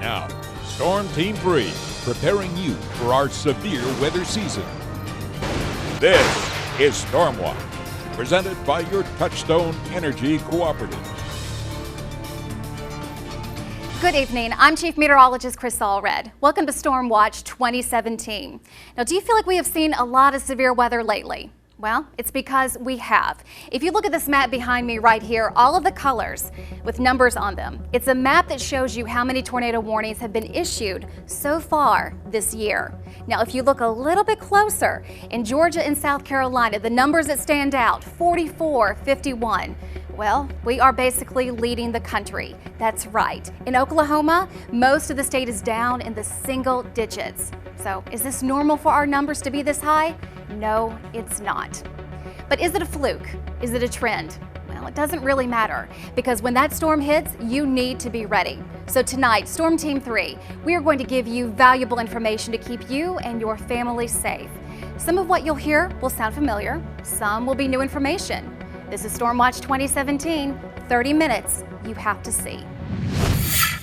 Now, Storm Team 3, preparing you for our severe weather season. This is Stormwatch, presented by your Touchstone Energy Cooperative. Good evening. I'm Chief Meteorologist Chris Allred. Welcome to Stormwatch 2017. Now, do you feel like we have seen a lot of severe weather lately? Well, it's because we have. If you look at this map behind me right here, all of the colors with numbers on them, it's a map that shows you how many tornado warnings have been issued so far this year. Now, if you look a little bit closer, in Georgia and South Carolina, the numbers that stand out, 44, 51. Well, we are basically leading the country. That's right. In Oklahoma, most of the state is down in the single digits. So is this normal for our numbers to be this high? No, it's not. But is it a fluke? Is it a trend? Well, it doesn't really matter, because when that storm hits, you need to be ready. So tonight, Storm Team 3, we are going to give you valuable information to keep you and your family safe. Some of what you'll hear will sound familiar. Some will be new information. This is Stormwatch 2017, 30 minutes you have to see.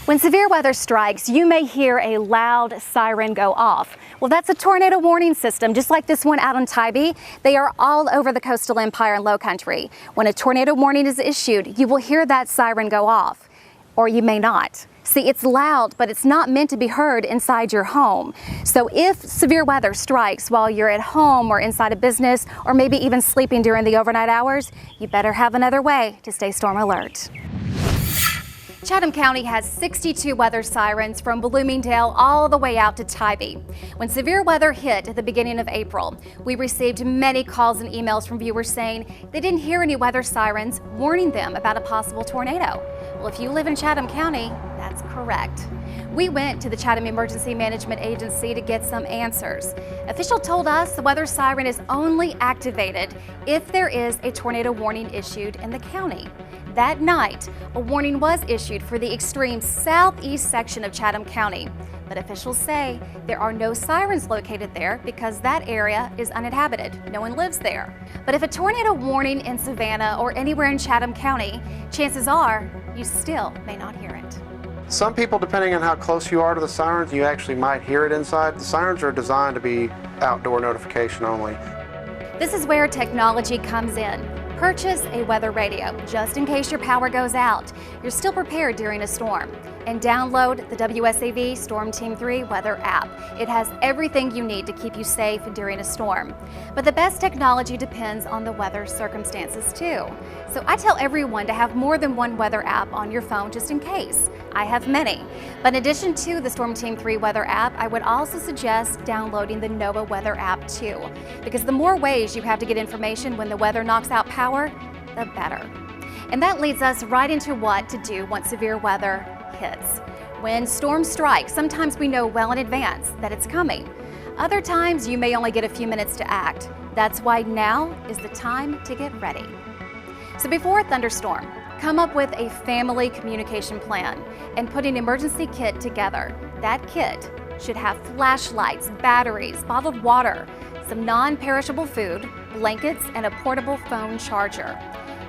When severe weather strikes, you may hear a loud siren go off. Well, that's a tornado warning system, just like this one out on Tybee. They are all over the coastal empire and low country. When a tornado warning is issued, you will hear that siren go off, or you may not. See, it's loud, but it's not meant to be heard inside your home. So if severe weather strikes while you're at home or inside a business, or maybe even sleeping during the overnight hours, you better have another way to stay storm alert. Chatham County has 62 weather sirens from Bloomingdale all the way out to Tybee. When severe weather hit at the beginning of April, we received many calls and emails from viewers saying they didn't hear any weather sirens warning them about a possible tornado. Well, if you live in Chatham County, that's correct. We went to the Chatham Emergency Management Agency to get some answers. Official told us the weather siren is only activated if there is a tornado warning issued in the county. That night, a warning was issued for the extreme southeast section of Chatham County, but officials say there are no sirens located there because that area is uninhabited. No one lives there. But if a tornado warning in Savannah or anywhere in Chatham County, chances are you still may not hear it. Some people, depending on how close you are to the sirens, you actually might hear it inside. The sirens are designed to be outdoor notification only. This is where technology comes in. Purchase a weather radio just in case your power goes out. You're still prepared during a storm. And download the WSAV Storm Team 3 weather app. It has everything you need to keep you safe during a storm. But the best technology depends on the weather circumstances too. So I tell everyone to have more than one weather app on your phone just in case. I have many. But in addition to the Storm Team 3 weather app, I would also suggest downloading the NOAA weather app too. Because the more ways you have to get information when the weather knocks out power, the better. And that leads us right into what to do once severe weather hits. When storms strike, sometimes we know well in advance that it's coming. Other times you may only get a few minutes to act. That's why now is the time to get ready. So before a thunderstorm, come up with a family communication plan and put an emergency kit together. That kit should have flashlights, batteries, bottled water, some non-perishable food, blankets, and a portable phone charger.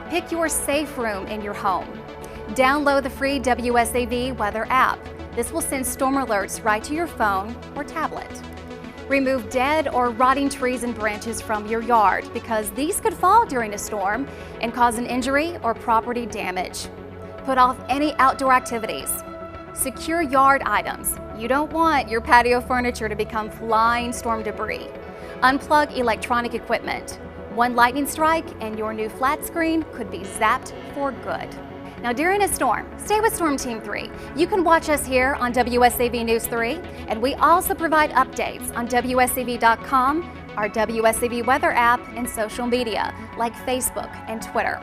Pick your safe room in your home. Download the free WSAV weather app. This will send storm alerts right to your phone or tablet. Remove dead or rotting trees and branches from your yard because these could fall during a storm and cause an injury or property damage. Put off any outdoor activities. Secure yard items. You don't want your patio furniture to become flying storm debris. Unplug electronic equipment. One lightning strike and your new flat screen could be zapped for good. Now during a storm, stay with Storm Team 3. You can watch us here on WSAV News 3, and we also provide updates on WSAV.com, our WSAV weather app, and social media like Facebook and Twitter.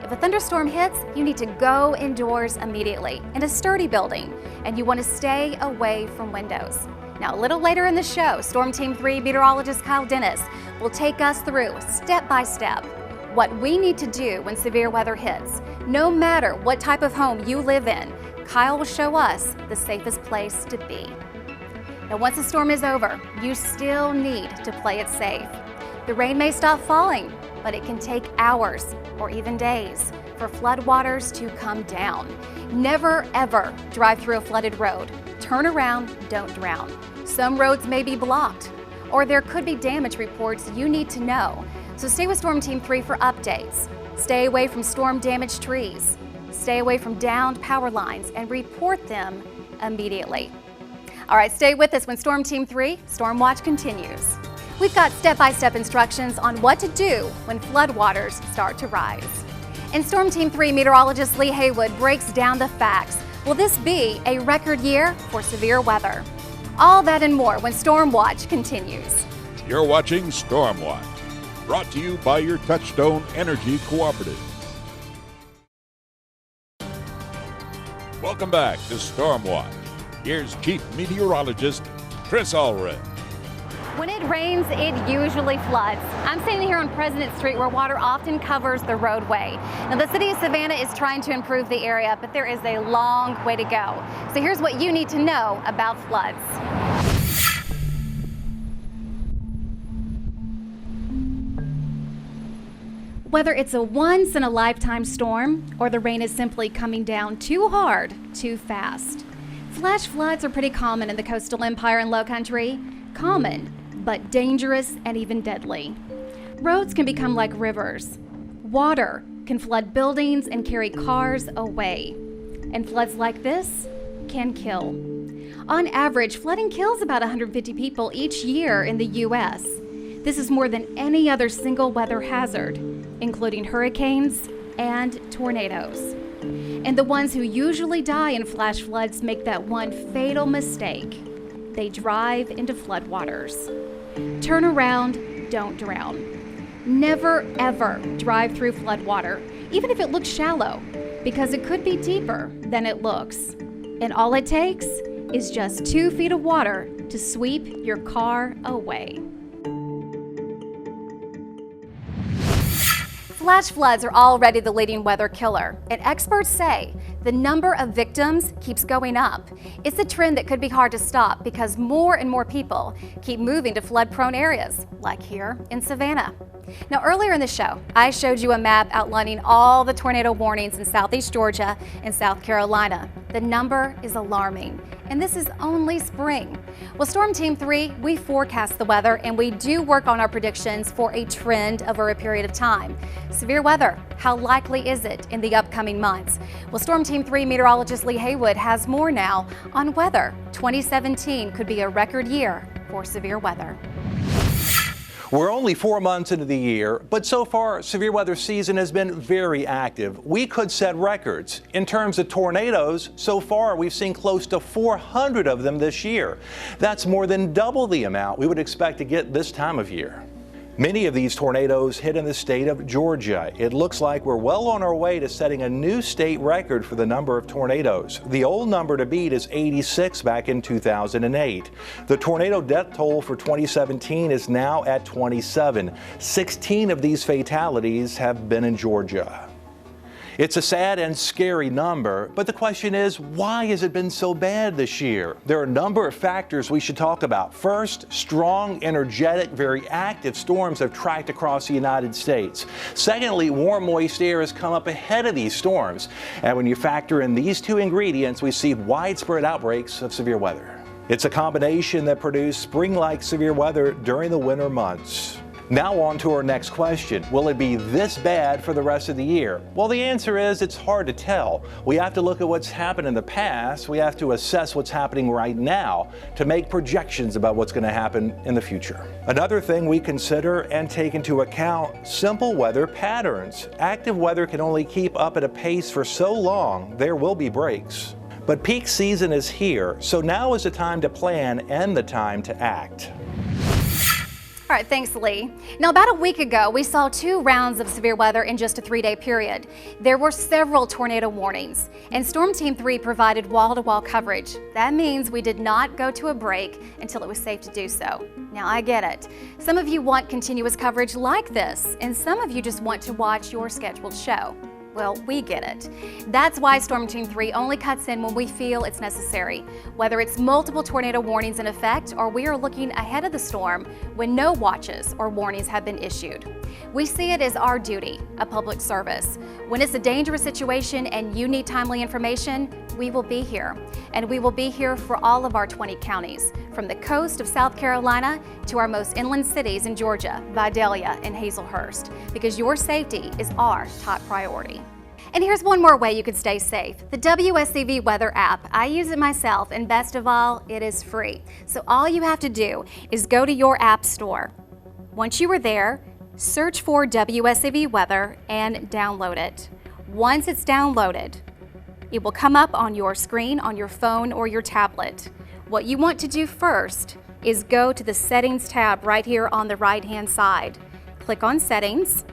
If a thunderstorm hits, you need to go indoors immediately in a sturdy building, and you want to stay away from windows. Now, a little later in the show, Storm Team 3 meteorologist Kyle Dennis will take us through step by step what we need to do when severe weather hits. No matter what type of home you live in, Kyle will show us the safest place to be. Now, once the storm is over, you still need to play it safe. The rain may stop falling, but it can take hours or even days for floodwaters to come down. Never ever drive through a flooded road. Turn around, don't drown. Some roads may be blocked, or there could be damage reports you need to know. So stay with Storm Team 3 for updates. Stay away from storm-damaged trees. Stay away from downed power lines and report them immediately. All right, stay with us when Storm Team 3 Storm Watch continues. We've got step-by-step instructions on what to do when floodwaters start to rise. And Storm Team 3 meteorologist Lee Haywood breaks down the facts. Will this be a record year for severe weather? All that and more when Storm Watch continues. You're watching Storm Watch, brought to you by your Touchstone Energy Cooperative. Welcome back to Storm Watch. Here's Chief Meteorologist Chris Allred. When it rains, it usually floods. I'm standing here on President Street where water often covers the roadway. Now, the city of Savannah is trying to improve the area, but there is a long way to go. So here's what you need to know about floods. Whether it's a once-in-a-lifetime storm or the rain is simply coming down too hard, too fast. Flash floods are pretty common in the coastal empire and lowcountry. Common, but dangerous and even deadly. Roads can become like rivers. Water can flood buildings and carry cars away. And floods like this can kill. On average, flooding kills about 150 people each year in the U.S. This is more than any other single weather hazard, including hurricanes and tornadoes. And the ones who usually die in flash floods make that one fatal mistake. They drive into floodwaters. Turn around, don't drown. Never, ever drive through floodwater, even if it looks shallow, because it could be deeper than it looks. And all it takes is just 2 feet of water to sweep your car away. Flash floods are already the leading weather killer, and experts say the number of victims keeps going up. It's a trend that could be hard to stop because more and more people keep moving to flood-prone areas, like here in Savannah. Now, earlier in the show, I showed you a map outlining all the tornado warnings in southeast Georgia and South Carolina. The number is alarming, and this is only spring. Well, Storm Team 3, we forecast the weather, and we do work on our predictions for a trend over a period of time. Severe weather, how likely is it in the upcoming months? Well, Storm Team 3 meteorologist Lee Haywood has more now on whether 2017 could be a record year for severe weather. We're only 4 months into the year, but so far, severe weather season has been very active. We could set records. In terms of tornadoes, so far we've seen close to 400 of them this year. That's more than double the amount we would expect to get this time of year. Many of these tornadoes hit in the state of Georgia. It looks like we're well on our way to setting a new state record for the number of tornadoes. The old number to beat is 86 back in 2008. The tornado death toll for 2017 is now at 27. 16 of these fatalities have been in Georgia. It's a sad and scary number, but the question is, why has it been so bad this year? There are a number of factors we should talk about. First, strong, energetic, very active storms have tracked across the United States. Secondly, warm, moist air has come up ahead of these storms. And when you factor in these two ingredients, we see widespread outbreaks of severe weather. It's a combination that produced spring-like severe weather during the winter months. Now on to our next question. Will it be this bad for the rest of the year? Well, the answer is it's hard to tell. We have to look at what's happened in the past. We have to assess what's happening right now to make projections about what's going to happen in the future. Another thing we consider and take into account, simple weather patterns. Active weather can only keep up at a pace for so long, there will be breaks. But peak season is here, so now is the time to plan and the time to act. All right, thanks, Lee. Now, about a week ago, we saw 2 rounds of severe weather in just a 3-day period. There were several tornado warnings, and Storm Team 3 provided wall-to-wall coverage. That means we did not go to a break until it was safe to do so. Now, I get it. Some of you want continuous coverage like this, and some of you just want to watch your scheduled show. Well, we get it. That's why Storm Team 3 only cuts in when we feel it's necessary, whether it's multiple tornado warnings in effect or we are looking ahead of the storm when no watches or warnings have been issued. We see it as our duty, a public service. When it's a dangerous situation and you need timely information, we will be here. And we will be here for all of our 20 counties, from the coast of South Carolina to our most inland cities in Georgia, Vidalia and Hazelhurst, because your safety is our top priority. And here's one more way you could stay safe. The WSCV Weather app. I use it myself, and best of all, it is free. So all you have to do is go to your app store. Once you are there, search for WSCV Weather and download it. Once it's downloaded, it will come up on your screen on your phone or your tablet. What you want to do first is go to the Settings tab right here on the right-hand side. Click on Settings,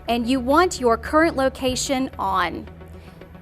and you want your current location on.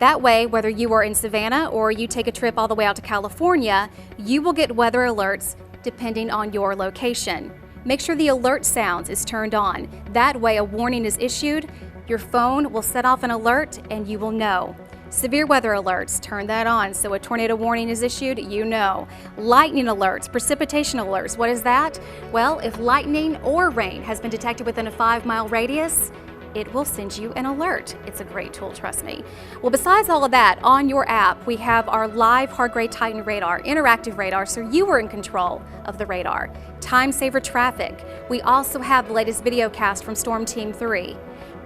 That way, whether you are in Savannah or you take a trip all the way out to California, you will get weather alerts depending on your location. Make sure the alert sounds is turned on. That way, a warning is issued, your phone will set off an alert and you will know. Severe weather alerts, turn that on. So a tornado warning is issued, you know. Lightning alerts, precipitation alerts, what is that? Well, if lightning or rain has been detected within a 5-mile radius, it will send you an alert. It's a great tool, trust me. Well, besides all of that, on your app, we have our live hard grade Titan radar, interactive radar, so you are in control of the radar. Time saver traffic. We also have the latest video cast from Storm Team 3.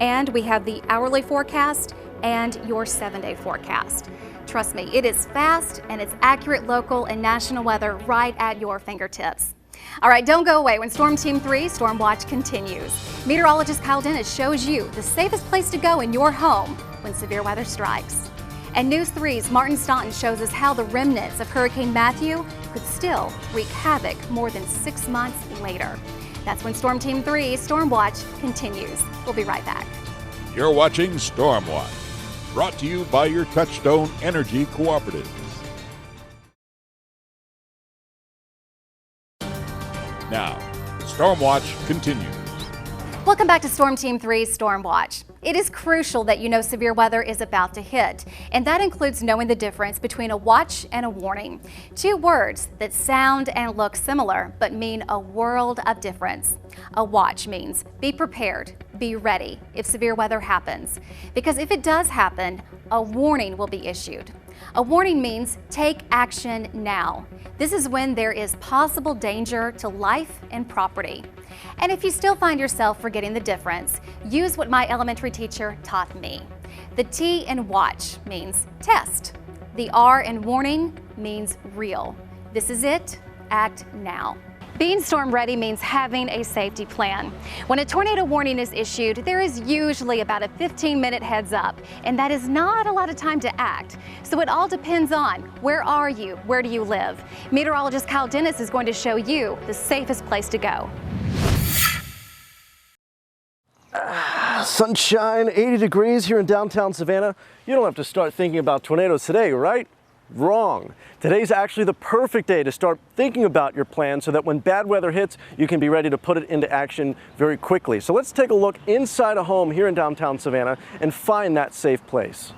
And we have the hourly forecast and your 7-day forecast. Trust me, it is fast and it's accurate local and national weather right at your fingertips. All right, don't go away. When Storm Team 3 Storm Watch continues, meteorologist Kyle Dennis shows you the safest place to go in your home when severe weather strikes. And News 3's Martin Staunton shows us how the remnants of Hurricane Matthew could still wreak havoc more than 6 months later. That's when Storm Team 3 Storm Watch continues. We'll be right back. You're watching Storm Watch, brought to you by your Touchstone Energy Cooperative. Now, Storm Watch continues. Welcome back to Storm Team 3's Storm Watch. It is crucial that you know severe weather is about to hit, and that includes knowing the difference between a watch and a warning. Two words that sound and look similar, but mean a world of difference. A watch means be prepared, be ready if severe weather happens, because if it does happen, a warning will be issued. A warning means take action now. This is when there is possible danger to life and property. And if you still find yourself forgetting the difference, use what my elementary teacher taught me. The T in watch means test. The R in warning means real. This is it, act now. Being storm ready means having a safety plan. When a tornado warning is issued, there is usually about a 15-minute heads up, and that is not a lot of time to act. So it all depends on where are you, where do you live? Meteorologist Kyle Dennis is going to show you the safest place to go. Sunshine, 80 degrees here in downtown Savannah. You don't have to start thinking about tornadoes today, right? Wrong. Today's actually the perfect day to start thinking about your plan so that when bad weather hits, you can be ready to put it into action very quickly. So let's take a look inside a home here in downtown Savannah and find that safe place.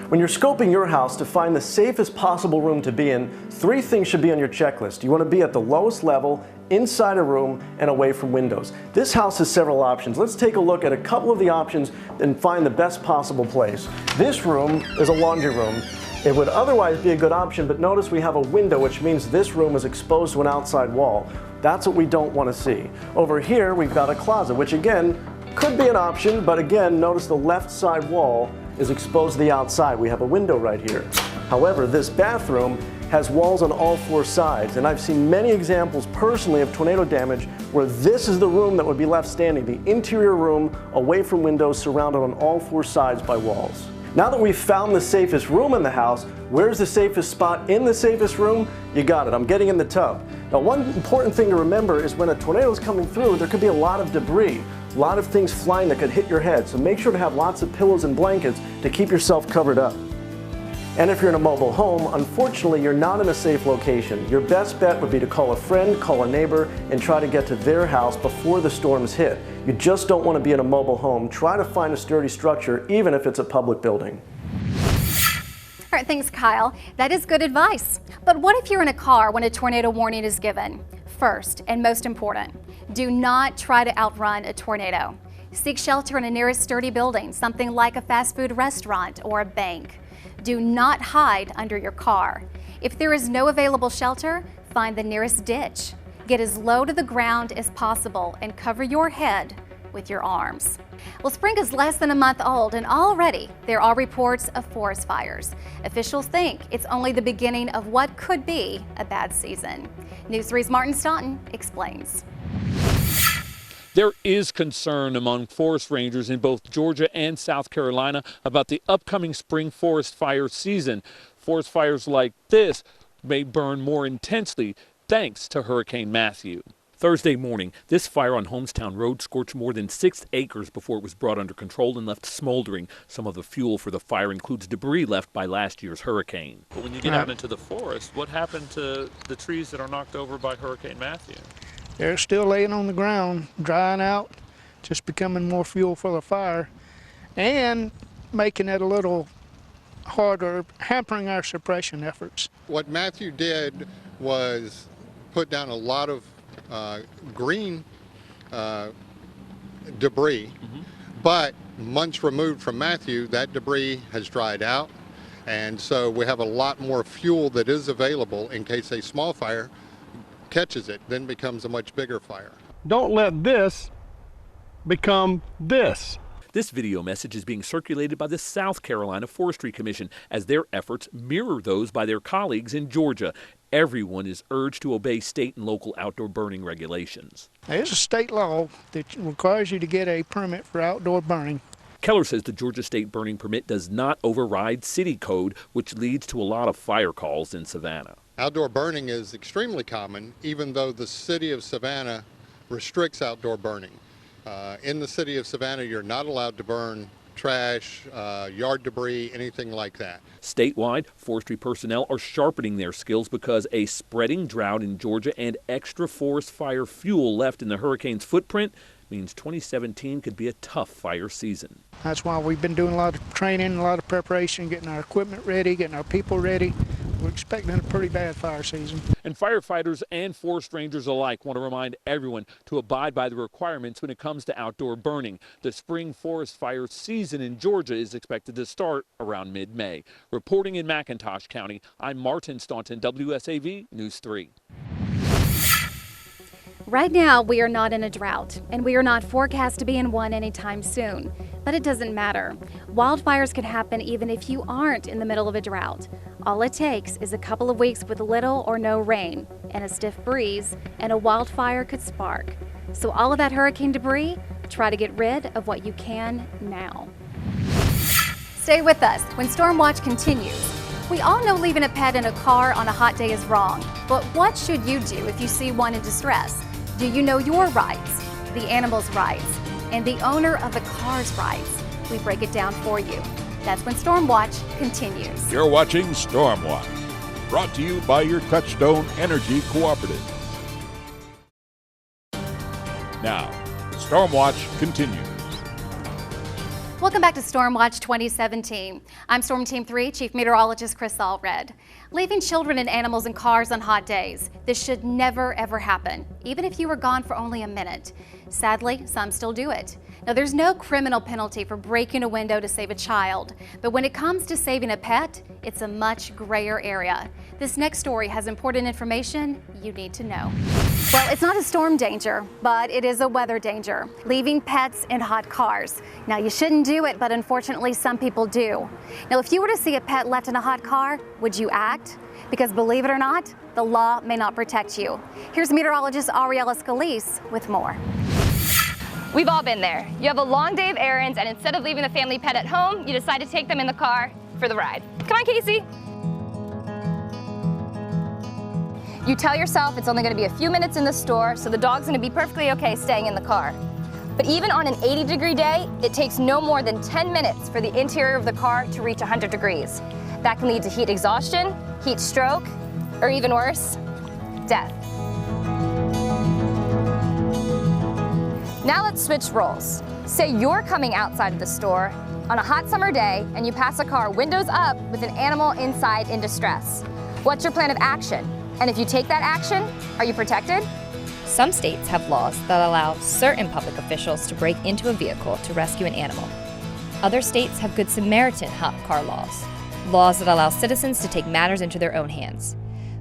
When you're scoping your house to find the safest possible room to be in, 3 things should be on your checklist. You want to be at the lowest level, inside a room, and away from windows. This house has several options. Let's take a look at a couple of the options and find the best possible place. This room is a laundry room. It would otherwise be a good option, but notice we have a window, which means this room is exposed to an outside wall. That's what we don't want to see. Over here, we've got a closet, which again, could be an option, but again, notice the left side wall is exposed to the outside. We have a window right here. However, this bathroom has walls on all 4 sides, and I've seen many examples personally of tornado damage where this is the room that would be left standing, the interior room away from windows surrounded on all 4 sides by walls. Now that we've found the safest room in the house, where's the safest spot in the safest room? You got it, I'm getting in the tub. Now, one important thing to remember is when a tornado is coming through, there could be a lot of debris. A lot of things flying that could hit your head, so make sure to have lots of pillows and blankets to keep yourself covered up. And if you're in a mobile home, unfortunately you're not in a safe location. Your best bet would be to call a friend, call a neighbor, and try to get to their house before the storms hit. You just don't want to be in a mobile home. Try to find a sturdy structure, even if it's a public building. All right, thanks, Kyle. That is good advice. But what if you're in a car when a tornado warning is given? First, and most important, do not try to outrun a tornado. Seek shelter in a nearest sturdy building, something like a fast food restaurant or a bank. Do not hide under your car. If there is no available shelter, find the nearest ditch. Get as low to the ground as possible and cover your head with your arms. Well, spring is less than a month old and already there are reports of forest fires. Officials think it's only the beginning of what could be a bad season. News 3's Martin Staunton explains. There is concern among forest rangers in both Georgia and South Carolina about the upcoming spring forest fire season. Forest fires like this may burn more intensely thanks to Hurricane Matthew. Thursday morning, this fire on Homestown Road scorched more than 6 acres before it was brought under control and left smoldering. Some of the fuel for the fire includes debris left by last year's hurricane. But when you get out into the forest, what happened to the trees that are knocked over by Hurricane Matthew? They're still laying on the ground, drying out, just becoming more fuel for the fire, and making it a little harder, hampering our suppression efforts. What Matthew did was put down a lot of green debris, but months removed from Matthew, that debris has dried out, and so we have a lot more fuel that is available in case a small fire catches it, then becomes a much bigger fire. Don't let this become this. This video message is being circulated by the South Carolina Forestry Commission as their efforts mirror those by their colleagues in Georgia. Everyone is urged to obey state and local outdoor burning regulations. There's a state law that requires you to get a permit for outdoor burning. Keller says the Georgia State burning permit does not override city code, which leads to a lot of fire calls in Savannah. Outdoor burning is extremely common, even though the city of Savannah restricts outdoor burning. In the city of Savannah, you're not allowed to burn trash, yard debris, anything like that. Statewide, forestry personnel are sharpening their skills because a spreading drought in Georgia and extra forest fire fuel left in the hurricane's footprint means 2017 could be a tough fire season. That's why we've been doing a lot of training, a lot of preparation, getting our equipment ready, getting our people ready. We're expecting a pretty bad fire season. And firefighters and forest rangers alike want to remind everyone to abide by the requirements when it comes to outdoor burning. The spring forest fire season in Georgia is expected to start around mid-May. Reporting in McIntosh County, I'm Martin Staunton, WSAV News 3. Right now, we are not in a drought, and we are not forecast to be in one anytime soon. But it doesn't matter. Wildfires can happen even if you aren't in the middle of a drought. All it takes is a couple of weeks with little or no rain and a stiff breeze, and a wildfire could spark. So all of that hurricane debris, try to get rid of what you can now. Stay with us when Storm Watch continues. We all know leaving a pet in a car on a hot day is wrong, but what should you do if you see one in distress? Do you know your rights, the animal's rights, and the owner of the car's rights? We break it down for you. That's when Storm Watch continues. You're watching Storm Watch, brought to you by your Touchstone Energy Cooperative. Now, Storm Watch continues. Welcome back to Storm Watch 2017. I'm Storm Team 3 Chief Meteorologist Chris Allred. Leaving children and animals in cars on hot days. This should never ever happen, even if you were gone for only a minute. Sadly, some still do it. Now, there's no criminal penalty for breaking a window to save a child, but when it comes to saving a pet, it's a much grayer area. This next story has important information you need to know. Well, it's not a storm danger, but it is a weather danger, leaving pets in hot cars. Now, you shouldn't do it, but unfortunately some people do. Now, if you were to see a pet left in a hot car, would you act? Because believe it or not, the law may not protect you. Here's meteorologist Ariella Scalise with more. We've all been there. You have a long day of errands, and instead of leaving the family pet at home, you decide to take them in the car for the ride. Come on, Casey. You tell yourself it's only going to be a few minutes in the store, so the dog's going to be perfectly okay staying in the car. But even on an 80-degree day, it takes no more than 10 minutes for the interior of the car to reach 100 degrees. That can lead to heat exhaustion, heat stroke, or even worse, death. Now let's switch roles. Say you're coming outside of the store on a hot summer day and you pass a car windows up with an animal inside in distress. What's your plan of action? And if you take that action, are you protected? Some states have laws that allow certain public officials to break into a vehicle to rescue an animal. Other states have Good Samaritan hot car laws, laws that allow citizens to take matters into their own hands.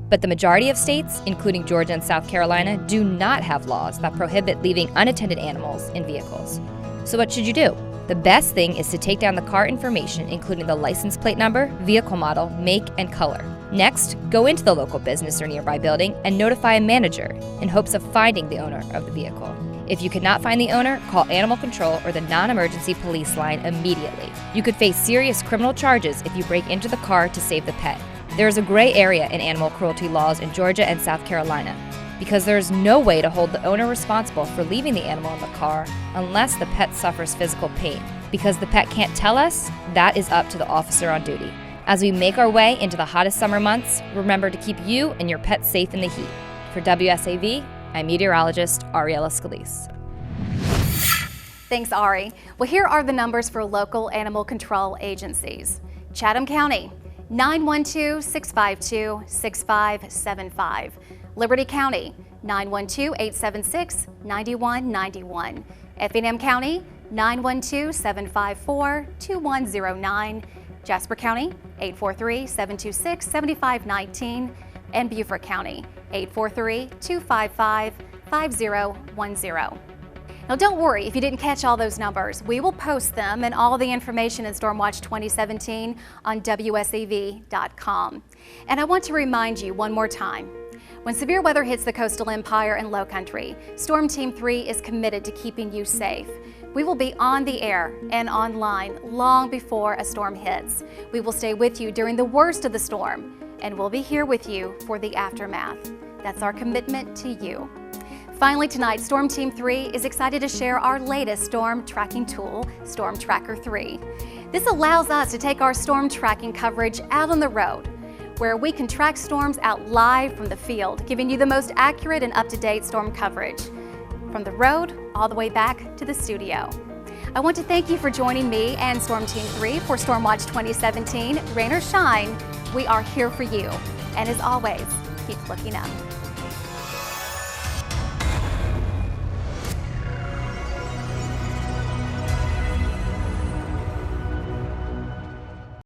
But the majority of states, including Georgia and South Carolina, do not have laws that prohibit leaving unattended animals in vehicles. So what should you do? The best thing is to take down the car information, including the license plate number, vehicle model, make, and color. Next, go into the local business or nearby building and notify a manager in hopes of finding the owner of the vehicle. If you cannot find the owner, call Animal Control or the non-emergency police line immediately. You could face serious criminal charges if you break into the car to save the pet. There is a gray area in animal cruelty laws in Georgia and South Carolina because there is no way to hold the owner responsible for leaving the animal in the car unless the pet suffers physical pain. Because the pet can't tell us, that is up to the officer on duty. As we make our way into the hottest summer months, remember to keep you and your pet safe in the heat. For WSAV, I'm meteorologist Ariella Scalise. Thanks, Ari. Well, here are the numbers for local animal control agencies. Chatham County, 912-652-6575. Liberty County, 912-876-9191. Effingham County, 912-754-2109. Jasper County, 843-726-7519. And Beaufort County, 843-255-5010. Now don't worry if you didn't catch all those numbers. We will post them and all the information in Stormwatch 2017 on WSAV.com. And I want to remind you one more time, when severe weather hits the coastal empire and low country, Storm Team 3 is committed to keeping you safe. We will be on the air and online long before a storm hits. We will stay with you during the worst of the storm, and we'll be here with you for the aftermath. That's our commitment to you. Finally tonight, Storm Team 3 is excited to share our latest storm tracking tool, Storm Tracker 3. This allows us to take our storm tracking coverage out on the road, where we can track storms out live from the field, giving you the most accurate and up-to-date storm coverage, from the road all the way back to the studio. I want to thank you for joining me and Storm Team 3 for Stormwatch 2017. Rain or shine, we are here for you. And as always, keep looking up.